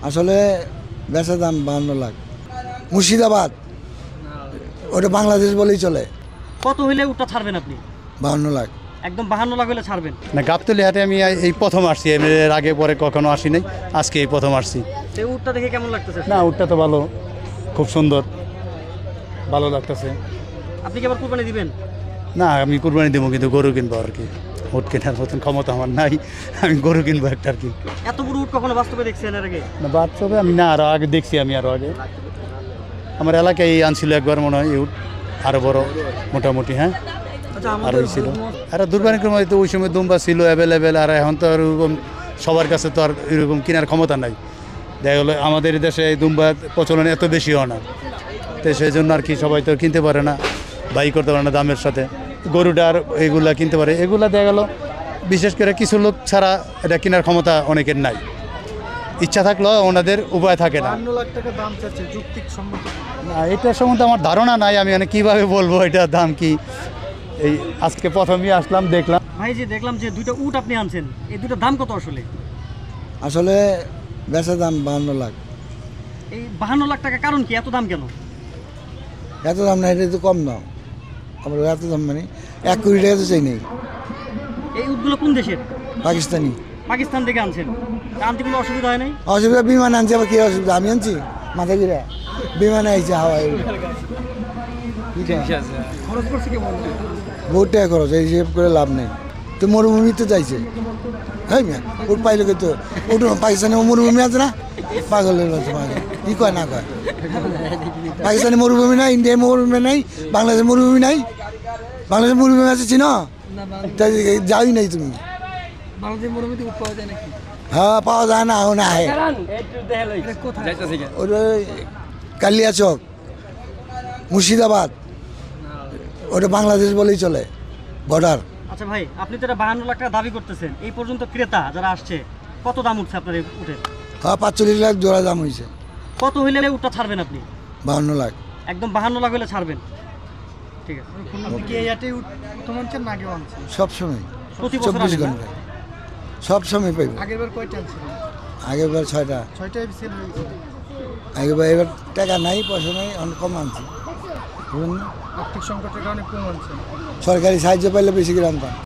আসলে বেচা দাম 52 লাখ। মুর্শিদাবাদ, ওটা বাংলাদেশ বলেই চলে। কত হইলে উটটা ছাড়বেন আপনি? 52 লাখ। একদম 52 লাখ হলে ছাড়বেন? না, গাবতলী হাটে আমি এই প্রথম আসছি, এর আগে পরে কখনো আসি নাই, আজকে এই প্রথম আসছি। সেই উটটা দেখে কেমন লাগতেছে? না, উটটা তো ভালো, খুব সুন্দর, ভালো লাগতেছে। আপনি কি আবার কুরবানি দিবেন? না, আমি কুরবানি দেবো, কিন্তু গরু কিনবো আর কি। উট কেনার মতন ক্ষমতা আমার নাই, আমি গরু কিনবো একটা আর কি। এত বড় উট কখনো বাস্তবে দেখছেন এর আগে? না, বাচ্চাবে আমি না, আরও আগে দেখছি, আমি আরও আগে আমার এলাকায় আনছিল একবার মনে হয় এই উট, আরও বড় মোটামুটি। হ্যাঁ, আরও ছিল। আর দুর্বাণী ক্রমে তো ওই সময় দুম্বা ছিল অ্যাভেলেবেল, আর এখন তো আর ওরকম সবার কাছে তো আর এরকম কেনার ক্ষমতা নাই। দেখা গেলো আমাদের দেশে এই দুম্বা প্রচলন এত বেশি হয় না, তো সেই জন্য আর কি সবাই তো কিনতে পারে না, বাই করতে পারে না দামের সাথে। গরুটার এইগুলা কিনতে পারে, এগুলা দেখা গেলো বিশেষ করে কিছু লোক ছাড়া এটা কেনার ক্ষমতা অনেকের নাই, ইচ্ছা থাকলেও ওনাদের উপায় থাকে না। 52 লাখ টাকা দাম চাচ্ছে, যৌক্তিক সম্মত না, এটার সম্বন্ধে আমার ধারণা নাই, আমি মানে কীভাবে বলবো এটার দাম কি। এই আজকে প্রথমেই আসলাম, দেখলাম। ভাই যে দেখলাম যে দুইটা উট আপনি আনছেন, এই দুইটার দাম কত আসলে? আসলে বেচা দাম 52 লাখ। এই 52 লাখ টাকা কারণ কি, এত দাম কেন? এত দাম না, এটা তো কম দাম। আমরা এত দাম মানে 1 কোটি টাকা তো চাই নেই। এই উটগুলো কোন দেশের? পাকিস্তানি। পাকিস্তান থেকে আনছেন, আনতে কোনো অসুবিধা হয় নাই? অসুবিধা, বিমানে আনছি, আবার কি অসুবিধা? আমি আনছি মাথা ঘিরে, বিমানে আইছে হাওয়ায়। খরচ করছে কেমন? বহুত টাকা খরচ, এই হিসেব করে লাভ নেই। তো মরুভূমি তো চাইছে, হ্যাঁ মিয়া, ওট পাইলে তো ওট পাকিস্তানি মরুভূমি আছে না, পাগলের মতো পাগল, কি কয় না কয়। পাকিস্তানি মরুভূমি নাই, ইন্ডিয়ার মরুভূমি নাই, বাংলাদেশের মরুভূমি নাই। বাংলাদেশের মরুভূমি আছে চিনো? তাই যাই নাই তুমি। বাংলাদেশের মরুভূমিতে উট পাওয়া যায় নাকি? হ্যাঁ, পাওয়া যায় না, না হয়। ওটা কালিয়াচক, মুর্শিদাবাদ, ওটা বাংলাদেশ বলেই চলে, বর্ডার। আচ্ছা ভাই, আপনি তো এটা 52 লাখ টাকা দাবি করতেছেন, এই পর্যন্ত ক্রেতা যারা আসছে কত দাম উঠছে আপনার এই উটের? হ্যাঁ, 45 লাখ জোড়া দাম হয়েছে। কত হইলে উটটা ছাড়বেন আপনি? 52 লাখ। একদম 52 লাখ হলে ছাড়বেন? ঠিক আছে। আপনি কি এই হাটে উট প্রথম আনছেন না আগেও আনছেন? সবসময় প্রতি বছর 24 আনেন না? ঘন্টা সবসময় পাইব। আগেরবার কয়টা আনছিলেন? আগেরবার 6টা। 6টায় সেল হয়েছে। আগেরবার, এবার টাকা নাই, পয়সা নাই, অনেক কম আনছি। বুঝলেন না? আর্থিক সংকটের কারণে কম আনছেন। সরকারি সাহায্য পাইলে বেশি করে আনতাম।